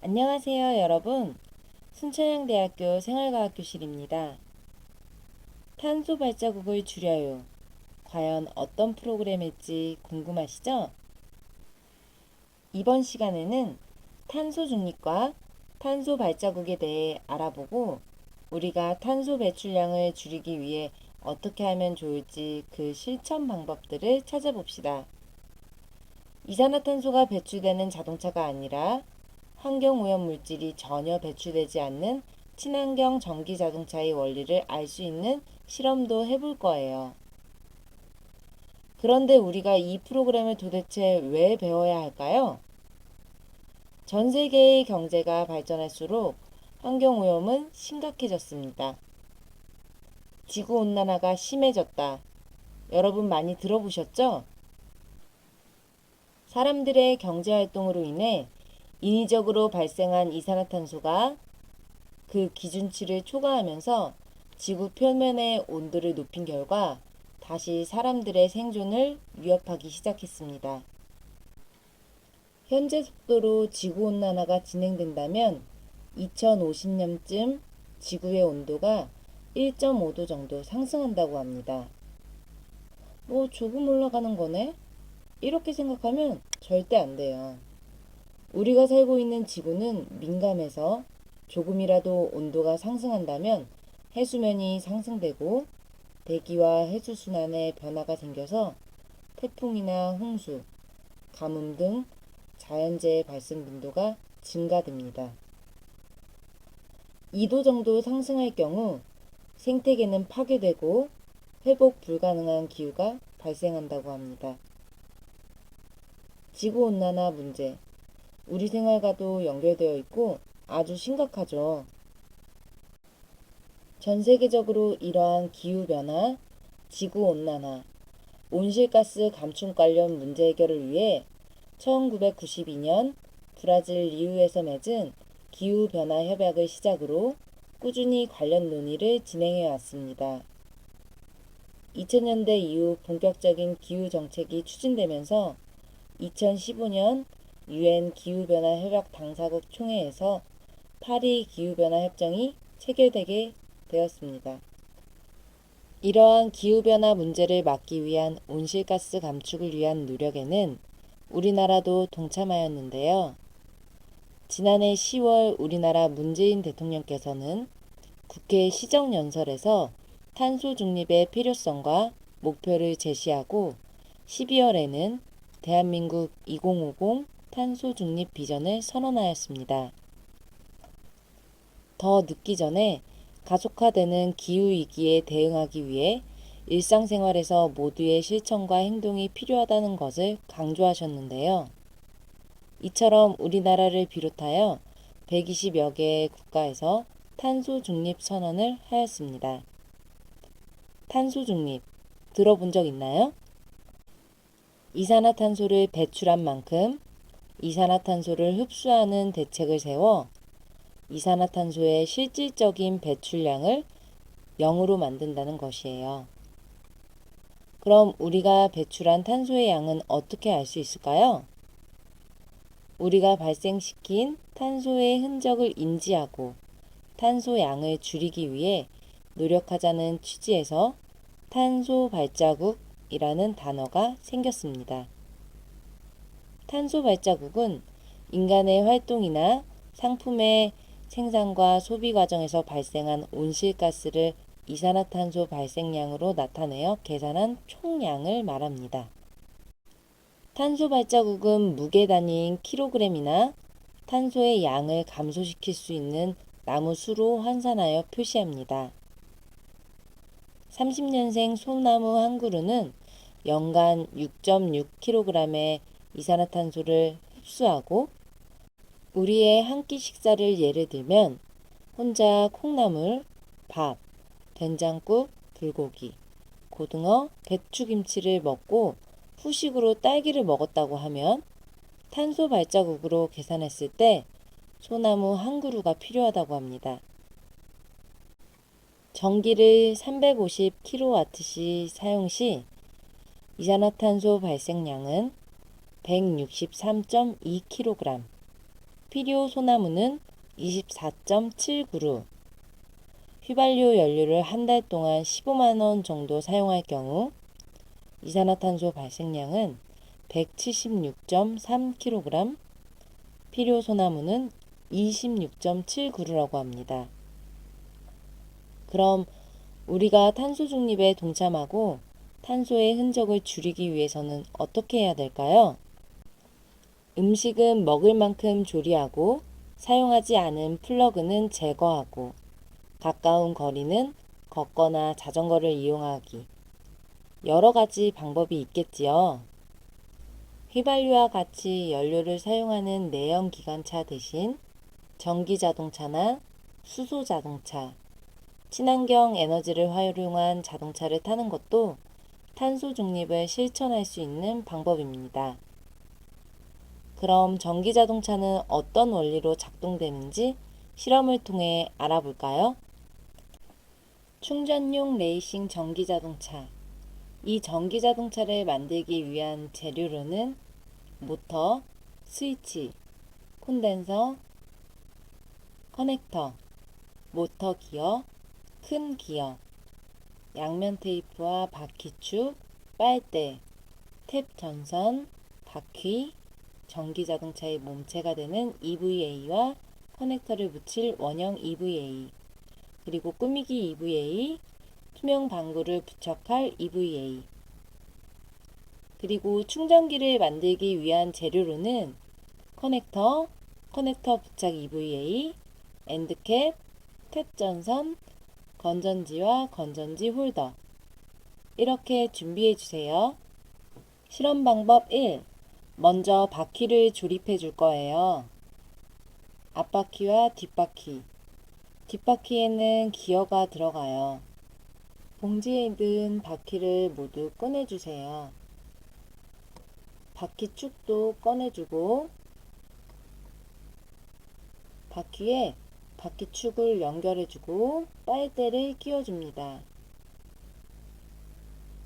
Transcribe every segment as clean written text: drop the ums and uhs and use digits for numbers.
안녕하세요, 여러분. 순천향대학교 생활과학교실입니다. 탄소 발자국을 줄여요. 과연 어떤 프로그램일지 궁금하시죠? 이번 시간에는 탄소 중립과 탄소 발자국에 대해 알아보고 우리가 탄소 배출량을 줄이기 위해 어떻게 하면 좋을지 그 실천 방법들을 찾아봅시다. 이산화탄소가 배출되는 자동차가 아니라 환경오염 물질이 전혀 배출되지 않는 친환경 전기 자동차의 원리를 알 수 있는 실험도 해볼 거예요. 그런데 우리가 이 프로그램을 도대체 왜 배워야 할까요? 전 세계의 경제가 발전할수록 환경오염은 심각해졌습니다. 지구온난화가 심해졌다. 여러분 많이 들어보셨죠? 사람들의 경제활동으로 인해 인위적으로 발생한 이산화탄소가 그 기준치를 초과하면서 지구 표면의 온도를 높인 결과 다시 사람들의 생존을 위협하기 시작했습니다. 현재 속도로 지구온난화가 진행된다면 2050년쯤 지구의 온도가 1.5도 정도 상승한다고 합니다. 조금 올라가는 거네? 이렇게 생각하면 절대 안 돼요. 우리가 살고 있는 지구는 민감해서 조금이라도 온도가 상승한다면 해수면이 상승되고 대기와 해수순환에 변화가 생겨서 태풍이나 홍수, 가뭄 등 자연재해 발생 빈도가 증가됩니다. 2도 정도 상승할 경우 생태계는 파괴되고 회복 불가능한 기후가 발생한다고 합니다. 지구온난화 문제, 우리 생활과도 연결되어 있고 아주 심각하죠. 전 세계적으로 이러한 기후변화, 지구온난화, 온실가스 감축 관련 문제 해결을 위해 1992년 브라질 리우에서 맺은 기후변화 협약을 시작으로 꾸준히 관련 논의를 진행해 왔습니다. 2000년대 이후 본격적인 기후정책이 추진되면서 2015년 UN 기후변화 협약 당사국 총회에서 파리 기후변화 협정이 체결되게 되었습니다. 이러한 기후변화 문제를 막기 위한 온실가스 감축을 위한 노력에는 우리나라도 동참하였는데요. 지난해 10월 우리나라 문재인 대통령께서는 국회 시정연설에서 탄소 중립의 필요성과 목표를 제시하고 12월에는 대한민국 2050 탄소 중립 비전을 선언하였습니다. 더 늦기 전에 가속화되는 기후위기에 대응하기 위해 일상생활에서 모두의 실천과 행동이 필요하다는 것을 강조하셨는데요. 이처럼 우리나라를 비롯하여 120여 개의 국가에서 탄소 중립 선언을 하였습니다. 탄소 중립, 들어본 적 있나요? 이산화탄소를 배출한 만큼 이산화탄소를 흡수하는 대책을 세워 이산화탄소의 실질적인 배출량을 0으로 만든다는 것이에요. 그럼 우리가 배출한 탄소의 양은 어떻게 알 수 있을까요? 우리가 발생시킨 탄소의 흔적을 인지하고 탄소 양을 줄이기 위해 노력하자는 취지에서 탄소 발자국이라는 단어가 생겼습니다. 탄소 발자국은 인간의 활동이나 상품의 생산과 소비 과정에서 발생한 온실가스를 이산화탄소 발생량으로 나타내어 계산한 총량을 말합니다. 탄소 발자국은 무게 단위인 킬로그램이나 탄소의 양을 감소시킬 수 있는 나무 수로 환산하여 표시합니다. 30년생 소나무 한 그루는 연간 6.6kg의 이산화탄소를 흡수하고 우리의 한 끼 식사를 예를 들면 혼자 콩나물, 밥, 된장국, 불고기, 고등어, 배추김치를 먹고 후식으로 딸기를 먹었다고 하면 탄소 발자국으로 계산했을 때 소나무 한 그루가 필요하다고 합니다. 전기를 350kW시 사용 시 이산화탄소 발생량은 163.2kg, 필요 소나무는 24.7그루. 휘발유 연료를 한 달 동안 15만원 정도 사용할 경우 이산화탄소 발생량은 176.3kg, 필요 소나무는 26.7그루라고 합니다. 그럼 우리가 탄소 중립에 동참하고 탄소의 흔적을 줄이기 위해서는 어떻게 해야 될까요? 음식은 먹을 만큼 조리하고 사용하지 않은 플러그는 제거하고 가까운 거리는 걷거나 자전거를 이용하기. 여러 가지 방법이 있겠지요. 휘발유와 같이 연료를 사용하는 내연 기관차 대신 전기 자동차나 수소 자동차, 친환경 에너지를 활용한 자동차를 타는 것도 탄소 중립을 실천할 수 있는 방법입니다. 그럼 전기 자동차는 어떤 원리로 작동되는지 실험을 통해 알아볼까요? 충전용 레이싱 전기 자동차. 이 전기 자동차를 만들기 위한 재료로는 모터, 스위치, 콘덴서, 커넥터, 모터 기어, 큰 기어, 양면 테이프와 바퀴축, 빨대, 탭 전선, 바퀴, 전기 자동차의 몸체가 되는 EVA와 커넥터를 붙일 원형 EVA, 그리고 꾸미기 EVA, 투명 방구를 부착할 EVA, 그리고 충전기를 만들기 위한 재료로는 커넥터, 커넥터 부착 EVA, 엔드캡, 탭 전선, 건전지와 건전지 홀더. 이렇게 준비해 주세요. 실험 방법 1. 먼저 바퀴를 조립해 줄 거예요. 앞바퀴와 뒷바퀴. 뒷바퀴에는 기어가 들어가요. 봉지에 든 바퀴를 모두 꺼내주세요. 바퀴축도 꺼내주고 바퀴에 바퀴축을 연결해주고 빨대를 끼워줍니다.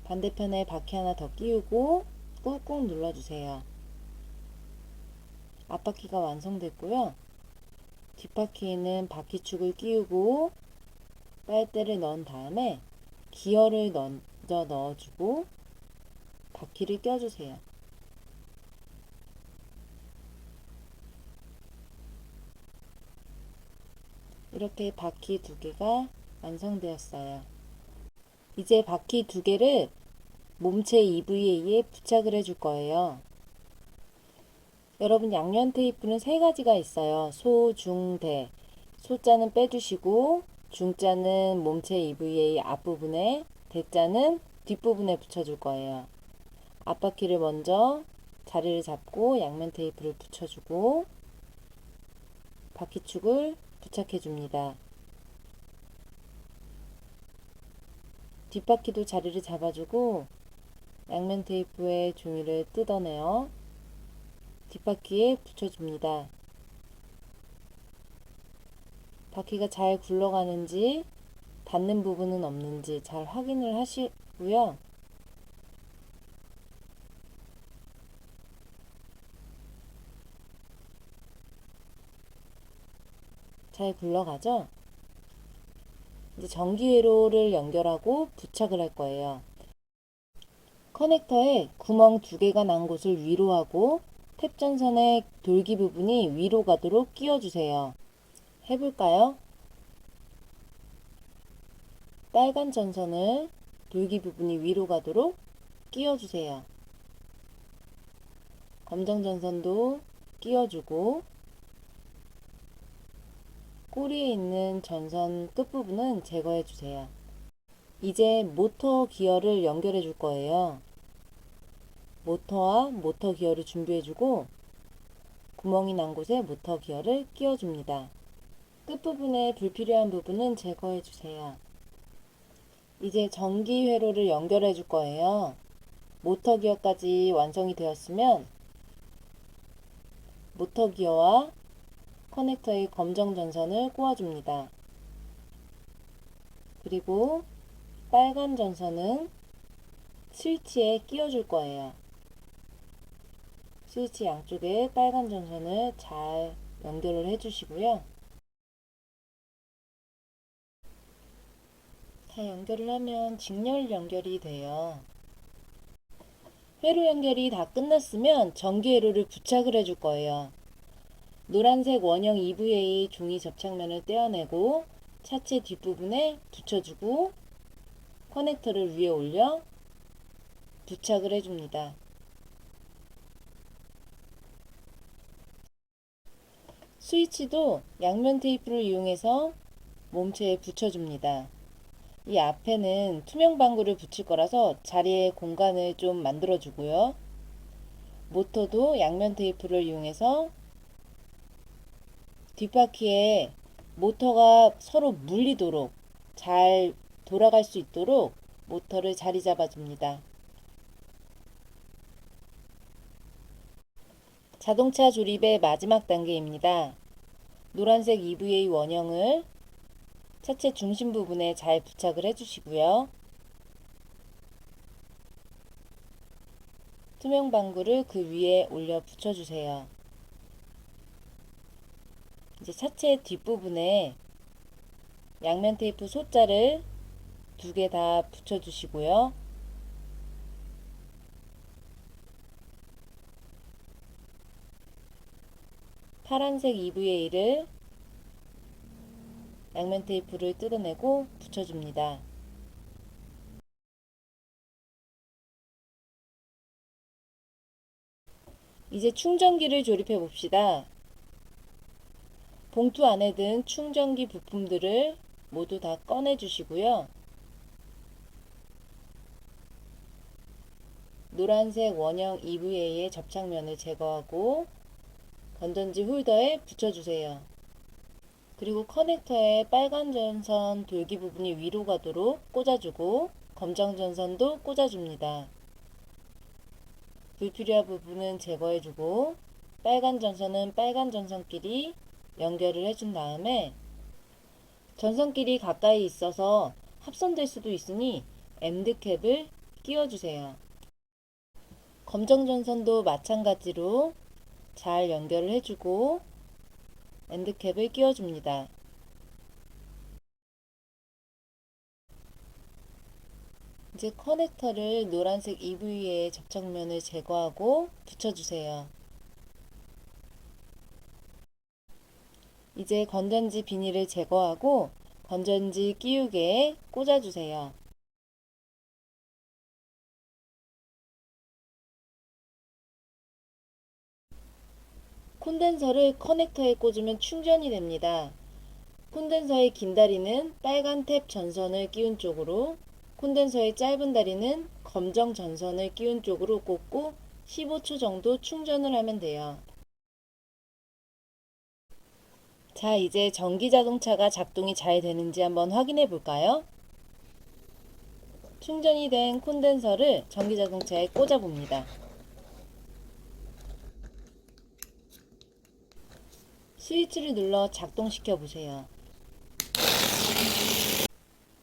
반대편에 바퀴 하나 더 끼우고 꾹꾹 눌러주세요. 앞바퀴가 완성됐고요. 뒷바퀴에는 바퀴축을 끼우고 빨대를 넣은 다음에 기어를 먼저 넣어주고 바퀴를 껴주세요. 이렇게 바퀴 두 개가 완성되었어요. 이제 바퀴 두 개를 몸체 EVA에 부착을 해줄 거예요. 여러분, 양면 테이프는 세 가지가 있어요. 소, 중, 대. 소자는 빼주시고 중자는 몸체 EVA 앞부분에, 대자는 뒷부분에 붙여줄 거예요. 앞바퀴를 먼저 자리를 잡고 양면 테이프를 붙여주고 바퀴축을 부착해줍니다. 뒷바퀴도 자리를 잡아주고 양면 테이프에 종이를 뜯어내어 뒷바퀴에 붙여줍니다. 바퀴가 잘 굴러가는지 닿는 부분은 없는지 잘 확인을 하시고요. 잘 굴러가죠? 이제 전기회로를 연결하고 부착을 할 거예요. 커넥터에 구멍 두 개가 난 곳을 위로 하고 탭 전선의 돌기 부분이 위로 가도록 끼워주세요. 해볼까요? 빨간 전선을 돌기 부분이 위로 가도록 끼워주세요. 검정 전선도 끼워주고 꼬리에 있는 전선 끝부분은 제거해 주세요. 이제 모터 기어를 연결해 줄 거예요. 모터와 모터 기어를 준비해 주고 구멍이 난 곳에 모터 기어를 끼워 줍니다. 끝부분에 불필요한 부분은 제거해 주세요. 이제 전기 회로를 연결해 줄 거예요. 모터 기어까지 완성이 되었으면 모터 기어와 커넥터의 검정 전선을 꽂아줍니다. 그리고 빨간 전선은 스위치에 끼워줄 거예요. 스위치 양쪽에 빨간 전선을 잘 연결을 해주시고요. 다 연결을 하면 직렬 연결이 돼요. 회로 연결이 다 끝났으면 전기 회로를 부착을 해줄 거예요. 노란색 원형 EVA 종이 접착면을 떼어내고 차체 뒷부분에 붙여주고 커넥터를 위에 올려 부착을 해줍니다. 스위치도 양면 테이프를 이용해서 몸체에 붙여줍니다. 이 앞에는 투명 방구를 붙일 거라서 자리에 공간을 좀 만들어주고요. 모터도 양면 테이프를 이용해서 뒷바퀴에 모터가 서로 물리도록 잘 돌아갈 수 있도록 모터를 자리 잡아줍니다. 자동차 조립의 마지막 단계입니다. 노란색 EVA 원형을 차체 중심 부분에 잘 부착을 해주시고요. 투명 방구를 그 위에 올려 붙여주세요. 이제 차체 뒷부분에 양면 테이프 소자를 2개 다 붙여주시고요. 파란색 EVA를 양면 테이프를 뜯어내고 붙여줍니다. 이제 충전기를 조립해 봅시다. 봉투 안에 든 충전기 부품들을 모두 다 꺼내 주시고요. 노란색 원형 EVA의 접착면을 제거하고 건전지 홀더에 붙여주세요. 그리고 커넥터에 빨간 전선 돌기 부분이 위로 가도록 꽂아주고 검정 전선도 꽂아줍니다. 불필요한 부분은 제거해주고 빨간 전선은 빨간 전선끼리 연결을 해준 다음에 전선끼리 가까이 있어서 합선될 수도 있으니 엔드캡을 끼워주세요. 검정 전선도 마찬가지로 잘 연결을 해주고 엔드캡을 끼워줍니다. 이제 커넥터를 노란색 EVA의 접착면을 제거하고 붙여주세요. 이제 건전지 비닐을 제거하고 건전지 끼우개에 꽂아주세요. 콘덴서를 커넥터에 꽂으면 충전이 됩니다. 콘덴서의 긴 다리는 빨간 탭 전선을 끼운 쪽으로, 콘덴서의 짧은 다리는 검정 전선을 끼운 쪽으로 꽂고 15초 정도 충전을 하면 돼요. 자, 이제 전기자동차가 작동이 잘 되는지 한번 확인해 볼까요? 충전이 된 콘덴서를 전기자동차에 꽂아 봅니다. 스위치를 눌러 작동시켜 보세요.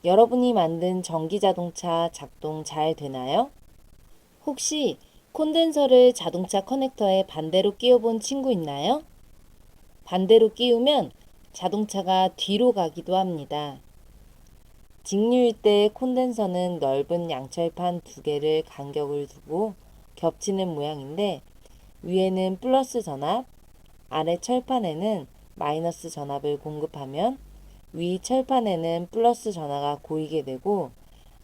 여러분이 만든 전기자동차 작동 잘 되나요? 혹시 콘덴서를 자동차 커넥터에 반대로 끼워 본 친구 있나요? 반대로 끼우면 자동차가 뒤로 가기도 합니다. 직류일 때 콘덴서는 넓은 양철판 2개를 간격을 두고 겹치는 모양인데 위에는 플러스 전압, 아래 철판에는 마이너스 전압을 공급하면 위 철판에는 플러스 전하가 고이게 되고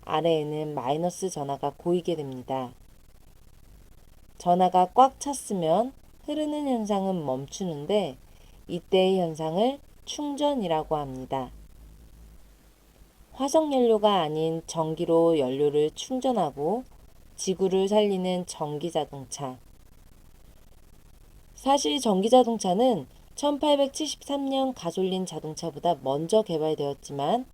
아래에는 마이너스 전하가 고이게 됩니다. 전하가 꽉 찼으면 흐르는 현상은 멈추는데 이때의 현상을 충전이라고 합니다. 화석연료가 아닌 전기로 연료를 충전하고 지구를 살리는 전기자동차. 사실 전기자동차는 1873년 가솔린 자동차보다 먼저 개발되었지만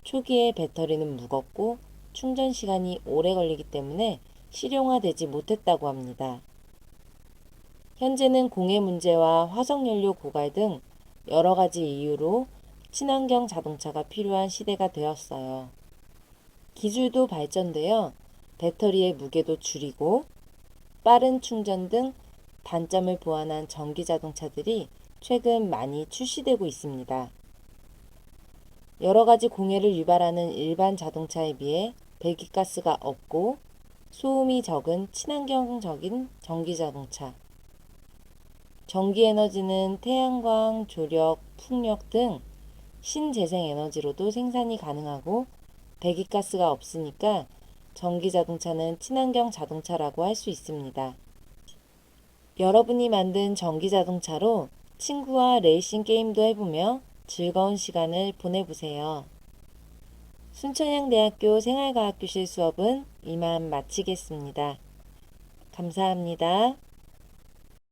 초기에 배터리는 무겁고 충전 시간이 오래 걸리기 때문에 실용화되지 못했다고 합니다. 현재는 공해 문제와 화석연료 고갈 등 여러 가지 이유로 친환경 자동차가 필요한 시대가 되었어요. 기술도 발전되어 배터리의 무게도 줄이고 빠른 충전 등 단점을 보완한 전기 자동차들이 최근 많이 출시되고 있습니다. 여러 가지 공해를 유발하는 일반 자동차에 비해 배기가스가 없고 소음이 적은 친환경적인 전기 자동차. 전기 에너지는 태양광, 조력, 풍력 등 신재생 에너지로도 생산이 가능하고 배기가스가 없으니까 전기 자동차는 친환경 자동차라고 할 수 있습니다. 여러분이 만든 전기 자동차로 친구와 레이싱 게임도 해보며 즐거운 시간을 보내보세요. 순천향대학교 생활과학교실 수업은 이만 마치겠습니다. 감사합니다.